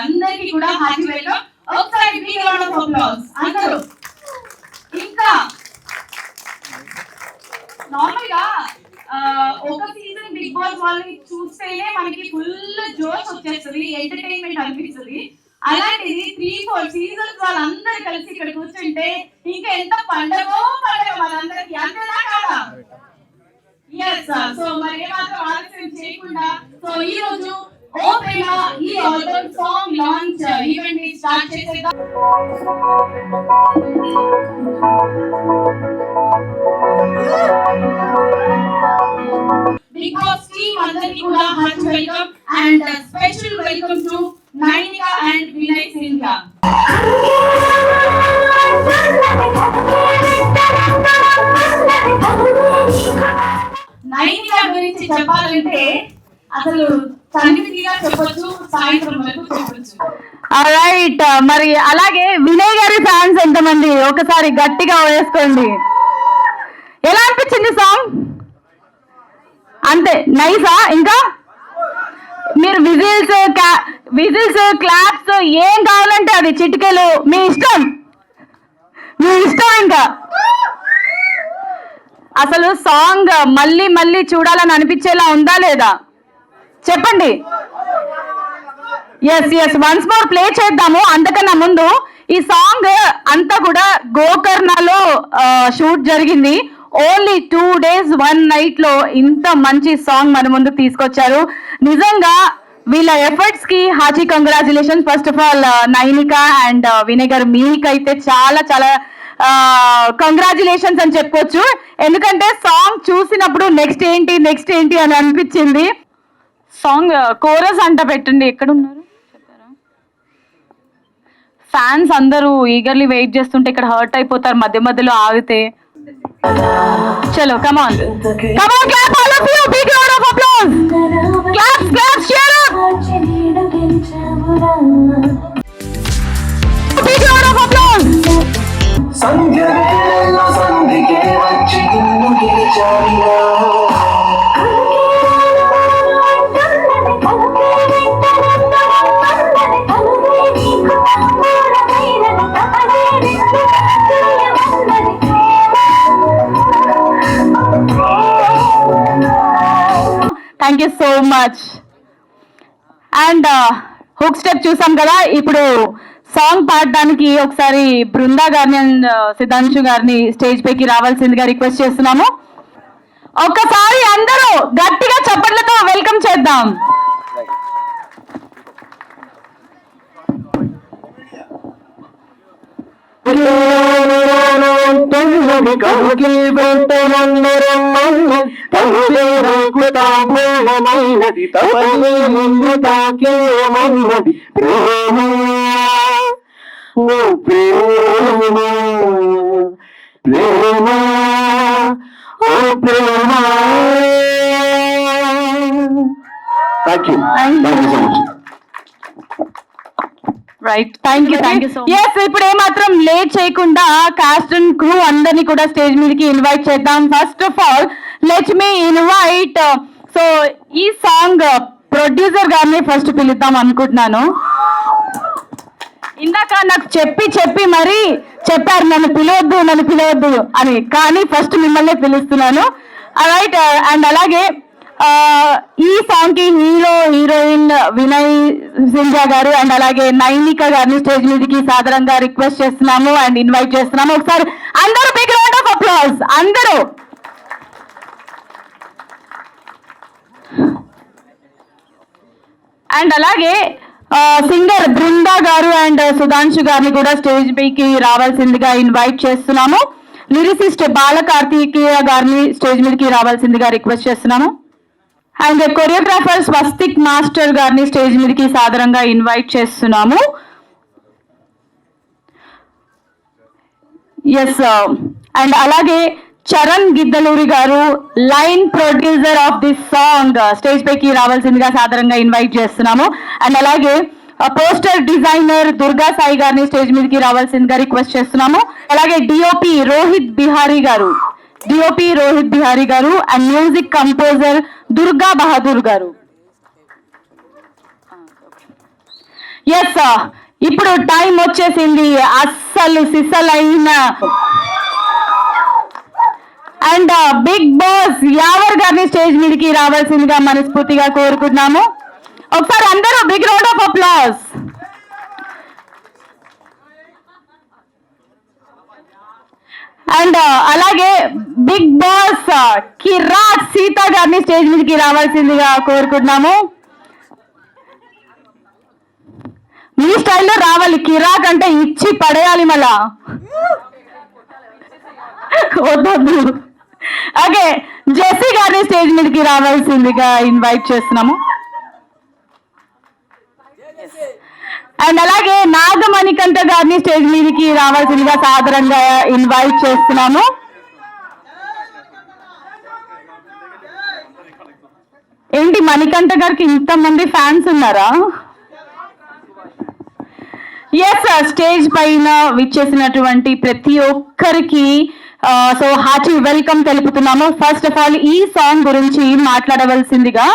అందరికీ కూడా hearty welcome. ఒకసారి బిగ్ రౌండ్ ఆఫ్ అప్లాస్ అందరూ. ఇంకా నార్మల్ గా ఒక సీజన్ బిగ్ బాస్ వాళ్ళని చూస్తేనే మనకి ఫుల్ జోష్ వచ్చేస్తుంది, ఎంటర్టైన్మెంట్ అనిపిస్తుంది. అలాంటిది 3-4 సీజన్స్ వాళ్ళందరూ కలిసి ఇక్కడ కూర్చుంటే ఇంకా ఎంత పండగో పండగ వాళ్ళందరికీ, అంతేనా కాదా? ఎస్. సో మరి ఏమాత్రం ఆలస్యం చేయకుండా సో ఈ రోజు ఓ ప్రేమ ఈ ఆల్బమ్ సాంగ్ లాంచ్ ఈవెంట్ ని స్టార్ట్ చేసేద్దాం. బిగ్ బాస్ టీమ్ అందరికీ కూడా hearty welcome and special welcome to Nainika and Vinay Singa. Nainika గురించి చెప్పాలంటే అసలు తనివిగా చెప్పొచ్చు, సాయంత్రం వరకు చెప్పొచ్చు. రైట్. మరి అలాగే వినయ్ గారి ఫ్యాన్స్ ఎంతమంది ఒకసారి గట్టిగా వేసుకోండి. ఎలా అనిపించింది సాంగ్? అంతే నైసా? ఇంకా మీరు విజిల్స్ క్లాప్స్ ఏం కావాలంటే అది చిటికెలు మీ ఇష్టం, మీ ఇష్టం. ఇంకా అసలు సాంగ్ మళ్ళీ మళ్ళీ చూడాలని అనిపించేలా ఉందా లేదా చెప్పండి. ఎస్ వన్స్ మోర్ ప్లే చేద్దాము. అంతకన్నా ముందు ఈ సాంగ్ అంతా కూడా గోకర్ణలో షూట్ జరిగింది. ఓన్లీ 2 days 1 night లో ఇంత మంచి సాంగ్ మన ముందు తీసుకొచ్చారు. నిజంగా వీళ్ళ ఎఫర్ట్స్ కి hearty congratulations. First of all Nainika and Vinay గారు మీకైతే చాలా చాలా కంగ్రాచులేషన్స్ అని చెప్పుకోవచ్చు. ఎందుకంటే సాంగ్ చూసినప్పుడు నెక్స్ట్ ఏంటి అని అనిపించింది. సాంగ్ కోరస్ అంట పెట్టండి. ఎక్కడున్నారు చెప్పారా? ఫ్యాన్స్ అందరూ ఈగర్లీ వెయిట్ చేస్తుంటే ఇక్కడ హర్ట్ అయిపోతారు మధ్య మధ్యలో ఆగితే. చలో come on clap all of you, big round of applause. clap cheer up, big round of applause. సంధ్యవేళ సంధికే వచ్చి నిన్ను గెలిచాడిరా thank you so much. And hook step చూసాం కదా. ఇప్పుడు సాంగ్ పాడడానికి ఒకసారి బృందా గారిని అండ్ సిద్ధాంశు గారిని స్టేజ్ పైకి రావాల్సిందిగా రిక్వెస్ట్ చేస్తున్నాము. ఒక్కసారి అందరూ గట్టిగా చప్పట్లతో వెల్కమ్ చేద్దాం. Right. Thank you so much. Yes, ఇప్పుడు ఏమాత్రం లేట్ చేయకుండా కాస్ట్ అండ్ క్రూ అందరినీ కూడా స్టేజ్ మీదకి ఇన్వైట్ చేద్దాం. First of all let me invite so ఈ సాంగ్ ప్రొడ్యూసర్ గారిని ఫస్ట్ పిలుద్దాం అనుకుంటున్నాను. ఇందాక నాకు చెప్పి మరీ చెప్పారు నన్ను పిలవద్దు అని, కానీ ఫస్ట్ మిమ్మల్ని పిలుస్తున్నాను. రైట్. అండ్ అలాగే ఈ సాంగ్ కి హీరోయిన్ వినయ్ సింజా గారు అండ్ అలాగే నైనికా గారిని స్టేజ్ మీదకి సాధారణంగా రిక్వెస్ట్ చేస్తున్నాము అండ్ ఇన్వైట్ చేస్తున్నాము. ఒకసారి అందరూ బిగ్ రౌండ్ ఆఫ్ అప్లాస్ అందరూ. అండ్ అలాగే సింగర్ బృందా గారు అండ్ సుధాంశు గారిని కూడా స్టేజ్ పైకి రావాల్సిందిగా ఇన్వైట్ చేస్తున్నాము. లిరిసిస్ట్ బాల కార్తికేయ గారిని స్టేజ్ మీదకి రావాల్సిందిగా రిక్వెస్ట్ చేస్తున్నాము. అండ్ కొరియోగ్రాఫర్ స్వస్తిక్ మాస్టర్ గారిని స్టేజ్ మీదకి సాధారణంగా ఇన్వైట్ చేస్తున్నాము. ఎస్. అండ్ అలాగే చరణ్ గిద్దలూరి గారు line producer of this song stage పైకి రావాల్సిందిగా సాధారణంగా ఇన్వైట్ చేస్తున్నాము. అండ్ అలాగే పోస్టర్ డిజైనర్ దుర్గా సాయి గారిని స్టేజ్ మీదకి రావాల్సిందిగా రిక్వెస్ట్ చేస్తున్నాము. అలాగే డిఓపి రోహిత్ బిహారీ గారు and music composer Durga Bahadur గారు. ఎస్, ఇప్పుడు టైం వచ్చేసింది అస్సలు సిసలైన అండ్ బిగ్ బాస్ యావర్ గారిని స్టేజ్ మీదకి రావాల్సిందిగా మనస్ఫూర్తిగా కోరుకుంటున్నాము. ఒకసారి అందరూ big round of applause. And అలాగే బిగ్ బాస్ కిరాక్ సీత గారిని స్టేజ్ మీదకి రావాల్సిందిగా కోరుకుంటున్నాము. మీ స్టైల్లో రావాలి, కిరాక్ అంటే ఇచ్చి పడేయాలి మళ్ళా. వద్దొద్దు. ఓకే, జెస్సీ గారిని స్టేజ్ మీదకి రావాల్సిందిగా ఇన్వైట్ చేస్తున్నాము. అండ్ అలాగే నాగమణికంఠ గారిని స్టేజ్ మీదకి రావాల్సిందిగా సాదరంగా ఇన్వైట్ చేస్తున్నాము. ఏంటి మణికంఠ గారికి ఇంతమంది ఫ్యాన్స్ ఉన్నారా? ఎస్, స్టేజ్ పైన విచ్చేసినటువంటి ప్రతి ఒక్కరికి సో హార్టీ వెల్కమ్ తెలుపుతున్నాము. ఫస్ట్ ఆఫ్ ఆల్ ఈ సాంగ్ గురించి మాట్లాడవలసిందిగా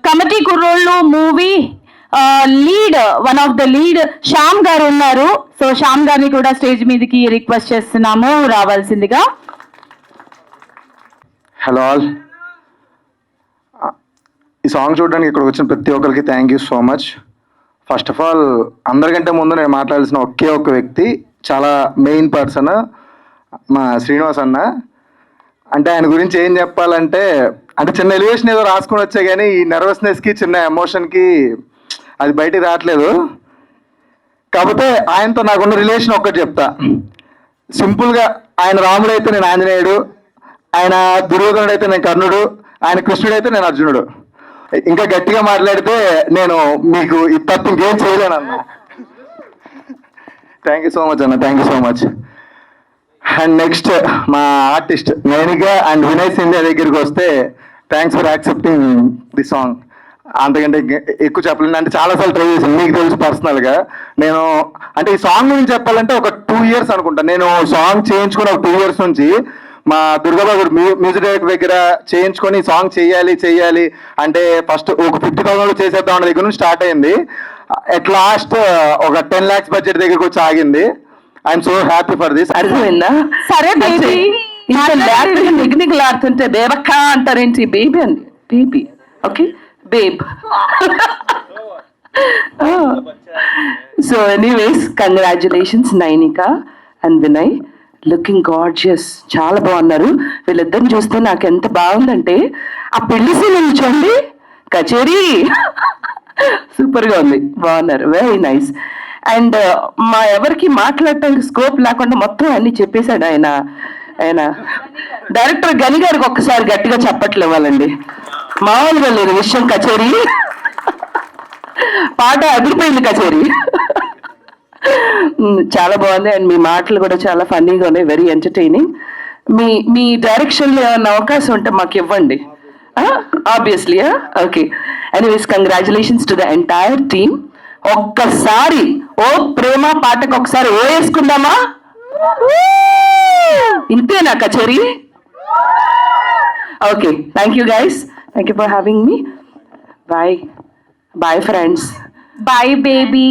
committee Kurrollu movie lead, one of the lead Shyam garu ఉన్నారు. సో శ్యామ్ గారిని కూడా స్టేజ్ మీదకి రిక్వెస్ట్ చేస్తున్నాము రావాల్సిందిగా. హలో ఆల్, ఈ సాంగ్ చూడడానికి ఇక్కడికి వచ్చిన ప్రతి ఒక్కరికి thank you so much. First of all అందరికంటే ముందు నేను మాట్లాడాల్సిన ఒకే ఒక్క వ్యక్తి, చాలా మెయిన్ పర్సన్, మా శ్రీనివాస్ అన్న. అంటే ఆయన గురించి ఏం చెప్పాలంటే, అంటే చిన్న ఎలివేషన్ ఏదో రాసుకొని వచ్చే కానీ ఈ నర్వస్నెస్కి చిన్న ఎమోషన్కి అది బయటికి రావట్లేదు. కాకపోతే ఆయనతో నాకున్న రిలేషన్ ఒక్కటి చెప్తా. సింపుల్గా ఆయన రాముడు అయితే నేను ఆంజనేయుడు, ఆయన దుర్యోధనుడు అయితే నేను కర్ణుడు, ఆయన కృష్ణుడు అయితే నేను అర్జునుడు. ఇంకా గట్టిగా మాట్లాడితే నేను మీకు ఈ తప్పు ఇంకేం చేయలేను అన్న. థ్యాంక్ యూ సో మచ్ అన్న, thank you so much. And next మా ఆర్టిస్ట్ నైనిక అండ్ వినయ్ సింధియా దగ్గరికి వస్తే, thanks for accepting the song. అంతకంటే ఎక్కువ చెప్పలేను. అంటే చాలాసార్లు ట్రై చేశాను, మీకు తెలుసు పర్సనల్గా. నేను అంటే ఈ సాంగ్ గురించి చెప్పాలంటే ఒక 2 years అనుకుంటా నేను సాంగ్ చేయించుకుని, ఒక 2 years నుంచి మా దుర్గాబాబు మ్యూజిక్ డైరెక్టర్ దగ్గర చేయించుకొని సాంగ్ చెయ్యాలి అంటే ఫస్ట్ ఒక 50,000 చేసేద్దాం అన్న దగ్గర నుంచి స్టార్ట్ అయింది. అట్ లాస్ట్ ఒక 10 lakhs బడ్జెట్ దగ్గరకు వచ్చి ఆగింది. I'm so happy for this. అర్థమైందా? సరే బేబీ, నిగ్నికలు ఆడుతుంటే బేబక్క అంటారేంటి? బేబీ అండి, baby. Okay, babe. So anyways, congratulations Nainika and Vinay, looking gorgeous, చాలా బాగున్నారు. వీళ్ళిద్దరిని చూస్తే నాకు ఎంత బాగుందంటే, ఆ పెళ్లి సీన్ చూడండి, కచేరీ సూపర్గా ఉంది, బాగున్నారు, వెరీ నైస్. అండ్ మా ఎవరికి మాట్లాడటానికి స్కోప్ లేకుండా మొత్తం అన్ని చెప్పేశాడు ఆయన డైరెక్టర్ గని గారికి ఒక్కసారి గట్టిగా చప్పట్లు ఇవ్వాలండి. మామూలుగా లేదు విషయం, కచేరీ పాట అదిరిపోయింది, కచేరీ చాలా బాగుంది. అండ్ మీ మాటలు కూడా చాలా ఫన్నీగా ఉన్నాయి, వెరీ ఎంటర్టైనింగ్. మీ డైరెక్షన్లో ఏమన్నా అవకాశం ఉంటే మాకు ఇవ్వండి, obviously. Okay, anyways congratulations to the entire team. ఒక్కసారి ఓ ప్రేమ పాటకు ఒకసారి ఓ వేసుకుందామా? ఇంతేనా కచేరీ? ఓకే, thank you guys, thank you for having me. Bye friends, bye baby.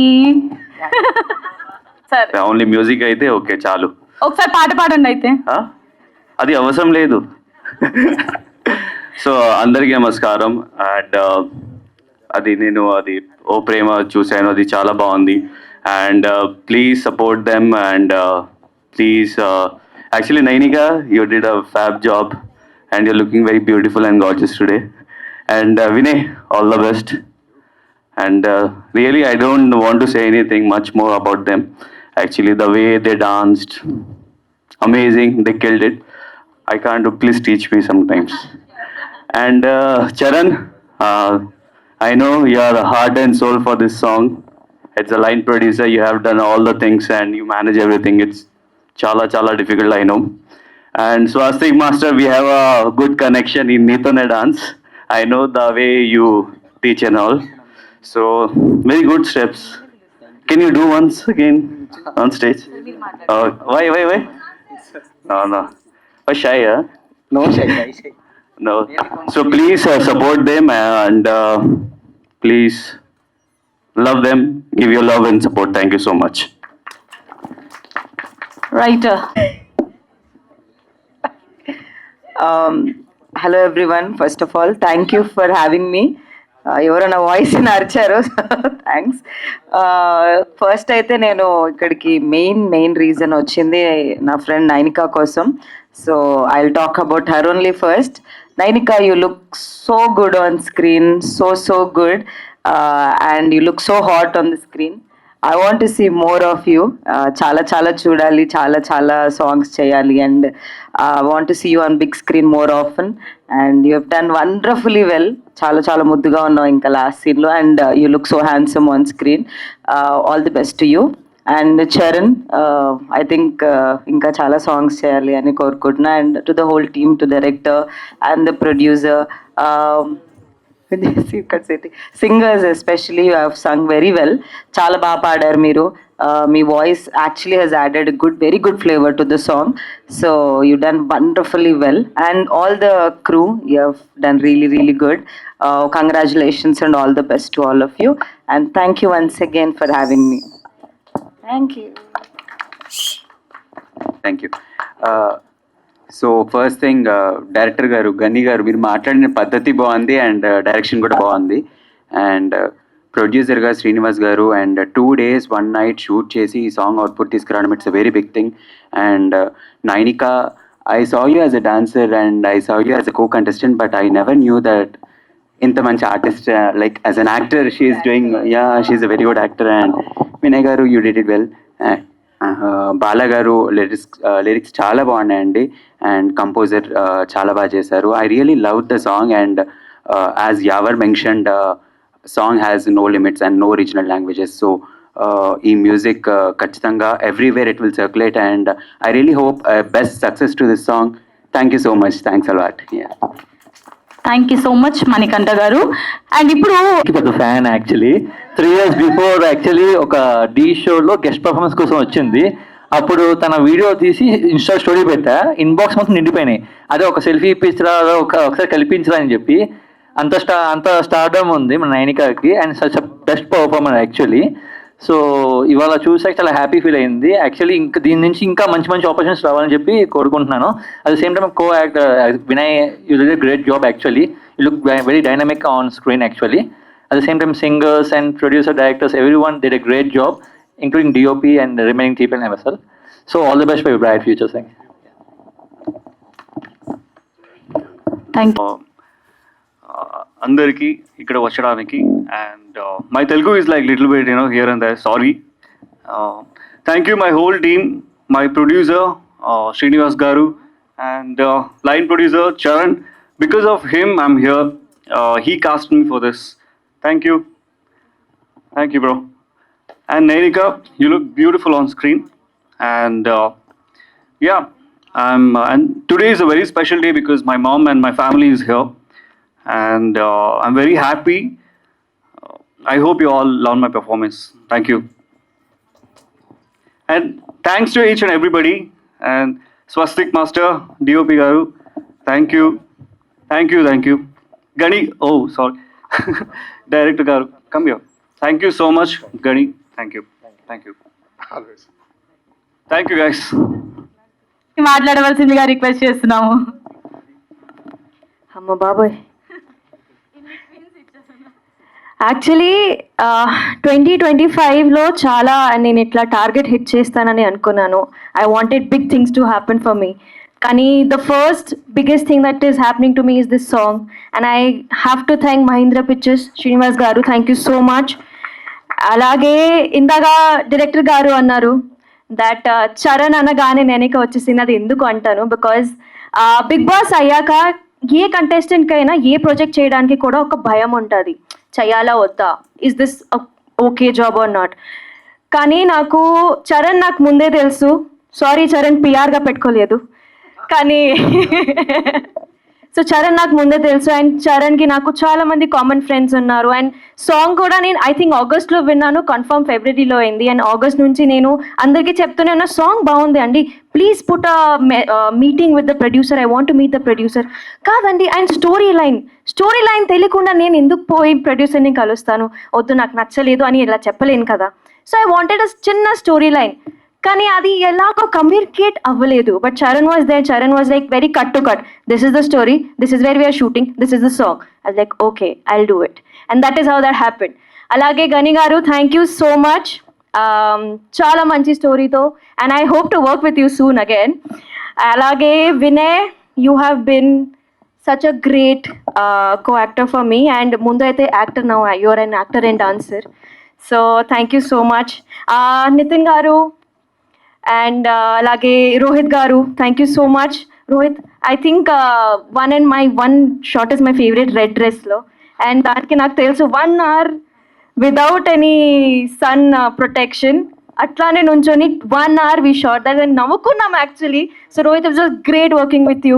సరే, ఓన్లీ మ్యూజిక్ అయితే ఓకే చాలు. ఒకసారి పాట పాడండి అయితే. అది అవసరం లేదు. సో అందరికీ నమస్కారం. అండ్ అది నేను ఓ ప్రేమ చూశాను, అది చాలా బాగుంది. And please support them. And please actually Nainika, you did a fab job and your looking very beautiful and gorgeous today. And Vinay, all the best. And really, I don't want to say anything much more about them. Actually, the way they danced, amazing, they killed it. I can't do, please teach me sometimes. And Charan, I know you are the heart and soul for this song. It's a line producer, you have done all the things and you manage everything. It's chala difficult, I know. And Swastik Master, we have a good connection in Nitone dance. I know the way you teach and all. So, very good steps. Can you do once again on stage? Why? No. Oh, shy, huh? No shy. No. So, please support them and please love them. give your love and support. Thank you so much. Right Hello everyone. First of all, thank you for having me. ఎవరైనా voice అరిచారు, thanks. First అయితే నేను ఇక్కడికి main reason వచ్చింది నా friend Nainika కోసం. So I will talk about her only first. Nainika, you look so good on screen, so good, and you look so hot on the screen. I want to see more of you. చాలా చూడాలి, చాలా songs చేయాలి, and I want to see you on big screen more often. And you have done wonderfully well. చాలా ముద్దుగా ఉన్నావు ఇంకా last సీన్లో, and you look so handsome on screen. All the best to you. And Charan, I think ఇంకా చాలా songs చేయాలి అని కోరుకుంటున్నా. And to the whole team, to the director and the producer, singers especially, you have sung very well. చాలా బాగా పాడారు మీరు. మీ voice actually has added very good flavour to the song. So you done wonderfully well, and all the crew, you have done really good. Congratulations and all the best to all of you, and thank you once again for having me. Thank you. Thank you. So first thing, director garu Gani గారు, మీరు మాట్లాడిన పద్ధతి బాగుంది and direction కూడా బాగుంది. And ప్రొడ్యూసర్గా Srinivas garu, and 2 days 1 night shoot చేసి ఈ సాంగ్ అవుట్పుట్ తీసుకురావడం, it's a very big thing. And Nainika, I saw you as a dancer and I saw you as a co contestant, but I never knew that ఇంత మంచి artist, like as an actor she's doing, she's a very good actor. And Vinay garu, you did it well. Bala garu, lyrics చాలా బాగున్నాయండి, and composer చాలా బాగా చేశారు. I really love the song, and as you've mentioned, song has no limits and no regional languages. So ఈ music ఖచ్చితంగా everywhere it will circulate, and I really hope best success to this song. Thank you so much. Thanks a lot. Thank you so much Manikanta గారు. And ఇప్పుడు పెద్ద fan actually. 3 years before actually ఒక డి షోలో guest performance కోసం వచ్చింది. అప్పుడు తన video తీసి ఇన్స్టా స్టోరీ పెట్టా, ఇన్బాక్స్ మొత్తం నిండిపోయినాయి. అదే ఒక సెల్ఫీ ఇప్పించరా, ఒకసారి కల్పించరా అని చెప్పి. అంత స్టార్డమ్ ఉంది మన నైనికాకి, and such best performer actually. So ఇవాళ చూసాక చాలా హ్యాపీ ఫీల్ అయింది యాక్చువల్లీ. ఇంకా దీని నుంచి ఇంకా మంచి ఆపర్చునిటీస్ రావాలని చెప్పి కోరుకుంటున్నాను. At the same time co actor Vinay, you did a great job actually. You look very dynamic on screen actually. At the same time, singers and producer, directors, everyone did a great job, including DOP and the remaining people in MSL. So all the best for your bright future. Thank you. అందరికీ ఇక్కడ వచ్చడానికి, and my Telugu is like little bit here and there, sorry. Thank you my whole team, my producer Srinivas garu, and line producer Charan. Because of him I'm here. He cast me for this. Thank you. Thank you, bro. And Nainika, you look beautiful on screen. And and today is a very special day because my mom and my family is here. And I'm very happy. I hope you all love my performance. Thank you. And thanks to each and everybody. And Swastik Master, DOP Garu, thank you. Gani, oh, sorry. Director Garu, come here. Thank you so much, Gani. Thank you. Always. Thank you, guys. మాట్లాడవలసిందిగా request చేస్తున్నాము. అమ్మ బాబోయ్, actually 2025లో చాలా నేను ఇట్లా target hit చేస్తానని అనుకున్నాను. I wanted big things to happen for me. కానీ the first biggest thing that is happening to me is this song, and I have to thank Mahindra Pictures, Srinivas garu, thank you so much. అలాగే ఇందాక director గారు అన్నారు that Charan అనగానే నేనిక వచ్చేసింది. అది ఎందుకు అంటాను, బికాజ్ బిగ్ బాస్ అయ్యాక ఏ కంటెస్టెంట్కైనా ఏ ప్రాజెక్ట్ చేయడానికి కూడా ఒక భయం ఉంటుంది, చేయాలా వద్దా, is this okay job or not. కానీ చరణ్ నాకు ముందే తెలుసు. సారీ చరణ్, పిఆర్గా పెట్టుకోలేదు, కానీ సో చరణ్ నాకు ముందే తెలుసు. అండ్ చరణ్కి నాకు చాలా మంది కామన్ ఫ్రెండ్స్ ఉన్నారు. అండ్ సాంగ్ కూడా నేను ఐ థింక్ ఆగస్ట్లో విన్నాను, కన్ఫర్మ్ ఫిబ్రవరిలో అయింది. అండ్ ఆగస్ట్ నుంచి నేను అందరికీ చెప్తూనే ఉన్న సాంగ్ బాగుంది అండి, please put meeting with the producer, I want to meet the producer. కాదండి, అండ్ స్టోరీ స్టోరీ లైన్ తెలియకుండా నేను ఎందుకు పోయి ప్రొడ్యూసర్ని కలుస్తాను, వద్దు నాకు నచ్చలేదు అని ఇలా చెప్పలేను కదా. సో ఐ వాంటెడ్ అ చిన్న స్టోరీ లైన్, కానీ అది ఎలాగో కమ్యూనికేట్ అవ్వలేదు. But Charan was there, Charan was like very cut to cut, this is the story, this is where we're shooting, this is the song. I like okay, I'll do it, and that is how that happened. అలాగే Gani garu, thank you so much, చాలా మంచి స్టోరీతో, and I hope to work with you soon again. అలాగే Vinay, you have been such a great co-actor for me, and mundu aithe actor, now you're an actor and dancer, so thank you so much. Nitin garu and alage Rohit garu, thank you so much. Rohit, I think one shot is my favorite, red dress lo, and daniki naaku telusu 1 hour without any sun protection అట్లానే నుంచొని 1 hour we shot that and నవ్వుకున్నాం actually. So Rohit, it was great working with you.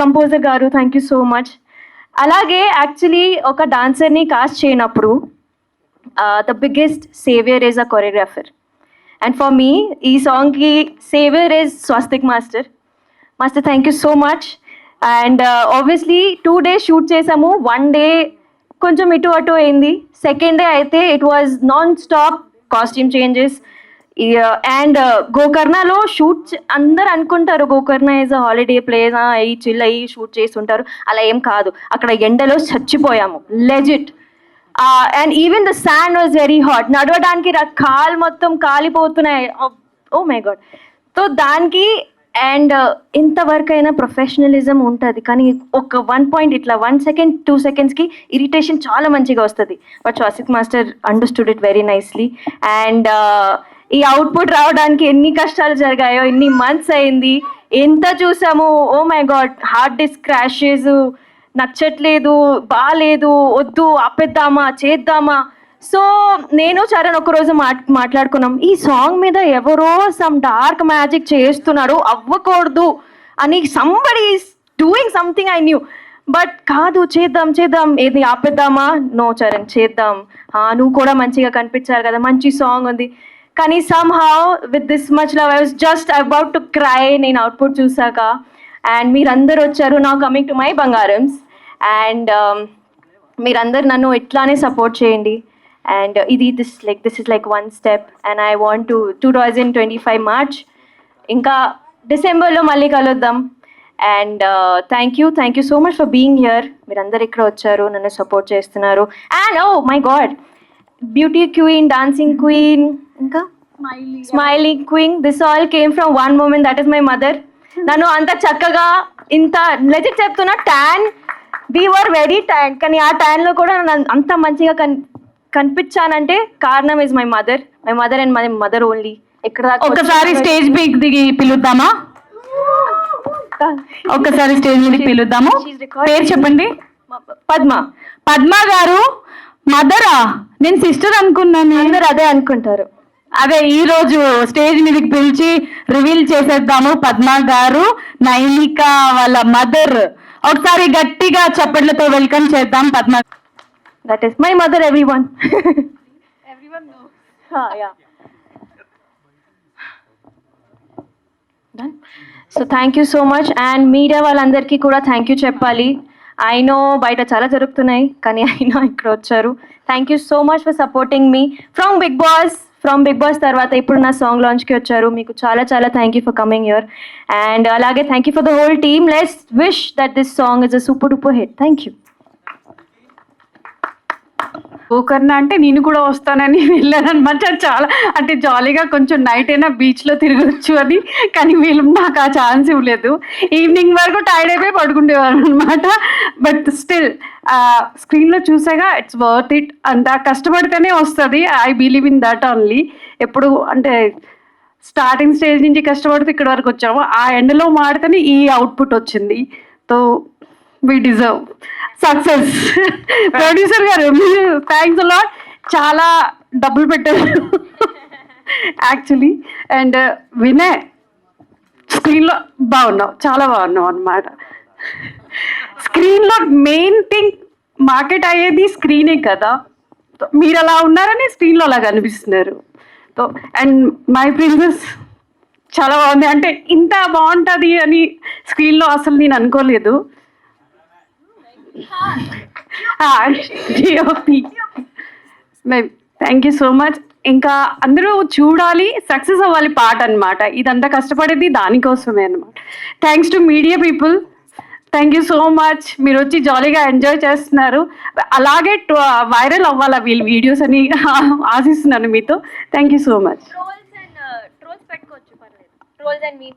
Composer గారు, thank you so much. అలాగే actually ఒక డాన్సర్ని cast చేయనప్పుడు the biggest saviour is a choreographer, and for me ఈ సాంగ్కి saviour is Swastik master. Master, thank you so much. And obviously 2 days shoot చేసాము, 1 day కొంచెం ఇటు అటు అయింది, సెకండ్ డే అయితే it was non stop costume changes. And గోకర్ణలో shoot అందరు అనుకుంటారు Gokarna is a holiday place, అయ్యి చిల్ అయ్యి షూట్ చేస్తుంటారు, అలా ఏం కాదు. అక్కడ ఎండలో చచ్చిపోయాము legit. And even the sand was very hot, నడవడానికి కాలు మొత్తం కాలిపోతున్నాయి. Oh my god. సో దానికి అండ్ ఇంతవరకు అయినా ప్రొఫెషనలిజం ఉంటుంది, కానీ ఒక 1 point ఇట్లా 1 second 2 secondsకి ఇరిటేషన్ చాలా మంచిగా వస్తుంది. But Swastik master understood it very nicely. And ఈ అవుట్పుట్ రావడానికి ఎన్ని కష్టాలు జరిగాయో, ఎన్ని మంత్స్ అయింది, ఎంత చూసాము. Oh my god, hard disk crashes, నచ్చట్లేదు, బాగాలేదు, వద్దు ఆపేద్దామా చేద్దామా. సో నేను చరణ్ ఒకరోజు మాట్లాడుకున్నాం, ఈ సాంగ్ మీద ఎవరో సమ్ డార్క్ మ్యాజిక్ చేస్తున్నారు, అవ్వకూడదు అని. Somebody is doing something I knew, but కాదు చేద్దాం చేద్దాం, ఏది ఆపేద్దామా, నో చరణ్ చేద్దాం, నువ్వు కూడా మంచిగా కనిపించారు కదా, మంచి సాంగ్ ఉంది. కానీ some how with this much love I was just about to cry నేను అవుట్పుట్ చూసాక. అండ్ మీరందరూ వచ్చారు, నా కమింగ్ టు మై బంగారమ్స్, అండ్ మీరందరు నన్ను ఇట్లానే సపోర్ట్ చేయండి. And this is like one step, and I want to 2025 March ఇంకా డిసెంబర్లో మళ్ళీ కలుద్దాం. And thank you so much for being here. మీరందరు ఇక్కడ వచ్చారు, నన్ను సపోర్ట్ చేస్తున్నారు. And oh my god, beauty queen, dancing queen, ఇంకా smiling queen, this all came from one moment, that is my mother. నన్ను అంత చక్కగా ఇంత లెజిట్ చెప్తున్నా, tan, we were very tan, కానీ ఆ ట్యాన్లో కూడా అంత మంచిగా కనిపించానంటే కారణం is my mother and my mother only. ఇక్కడ ఒకసారి స్టేజ్ మీద దిగి పిలుద్దామా? ఒక్కసారి స్టేజ్ మీద పిలుద్దాము. పేరు చెప్పండి. పద్మ గారు. మదరా? నేను సిస్టర్ అనుకున్నాను. అందరు అదే అనుకుంటారు. అదే ఈ రోజు స్టేజ్ మీదకి పిలిచి రివీల్ చేసేద్దాము. పద్మ గారు నైనిక వాళ్ళ మదర్. ఒకసారి గట్టిగా చప్పట్లతో వెల్కమ్ చేద్దాం Padma. That is my mother, everyone. Everyone knows. Yeah. Done. So thank you so much, and media వాళ్ళందరికీ కూడా థ్యాంక్ యూ చెప్పాలి. ఐ నో బయట చాలా జరుగుతున్నాయి, కానీ ఐ నో ఇక్కడ వచ్చారు. Thank you so much for supporting me from Bigg Boss తర్వాత ఇప్పుడు నా సాంగ్ లాంచ్కి వచ్చారు. మీకు చాలా చాలా thank you for coming here. And అలాగే thank you for the whole team. Let's wish that this song is a super duper hit. Thank you. Gokarna అంటే నేను కూడా వస్తానని వెళ్ళాను అనమాట. చాలా అంటే జాలీగా కొంచెం నైట్ అయినా బీచ్లో తిరగచ్చు అని, కానీ వీళ్ళు నాకు ఆ ఛాన్స్ ఇవ్వలేదు. ఈవినింగ్ వరకు టైర్డ్ అయిపోయి పడుకుండేవారు అనమాట. బట్ స్టిల్ స్క్రీన్లో చూసాగా ఇట్స్ వర్త్ ఇట్. అంత కష్టపడితేనే వస్తుంది. I believe in that only. ఎప్పుడు అంటే స్టార్టింగ్ స్టేజ్ నుంచి కష్టపడితే ఇక్కడ వరకు వచ్చాము. ఆ ఎండలో మాడితేనే ఈ అవుట్పుట్ వచ్చింది. So we deserve success. Producer గారు మీరు థ్యాంక్స్ అలాట్. చాలా డబ్బులు పెట్టారు యాక్చువల్లీ. అండ్ వినయ్, స్క్రీన్లో బాగున్నావు, చాలా బాగున్నావు అనమాట. స్క్రీన్లో మెయిన్ థింగ్ మార్కెట్ అయ్యేది స్క్రీనే కదా. మీరు అలా ఉన్నారని స్క్రీన్లో అలా కనిపిస్తున్నారు. సో అండ్ మై ప్రిన్సెస్ చాలా బాగుంది. అంటే ఇంత బాగుంటుంది అని స్క్రీన్లో అసలు నేను అనుకోలేదు. జిఓపి థ్యాంక్ యూ సో మచ్. ఇంకా అందరూ చూడాలి, సక్సెస్ అవ్వాలి పాట అన్నమాట. ఇదంతా కష్టపడేది దానికోసమే అనమాట. Thanks to media people, thank you so much. మీరు వచ్చి జాలీగా ఎంజాయ్ చేస్తున్నారు. అలాగే వైరల్ అవ్వాలా వీళ్ళ వీడియోస్ అని ఆశిస్తున్నాను మీతో. Thank you so much. Trolls పెట్టుకోవచ్చు, పర్లేదు. Trolls and me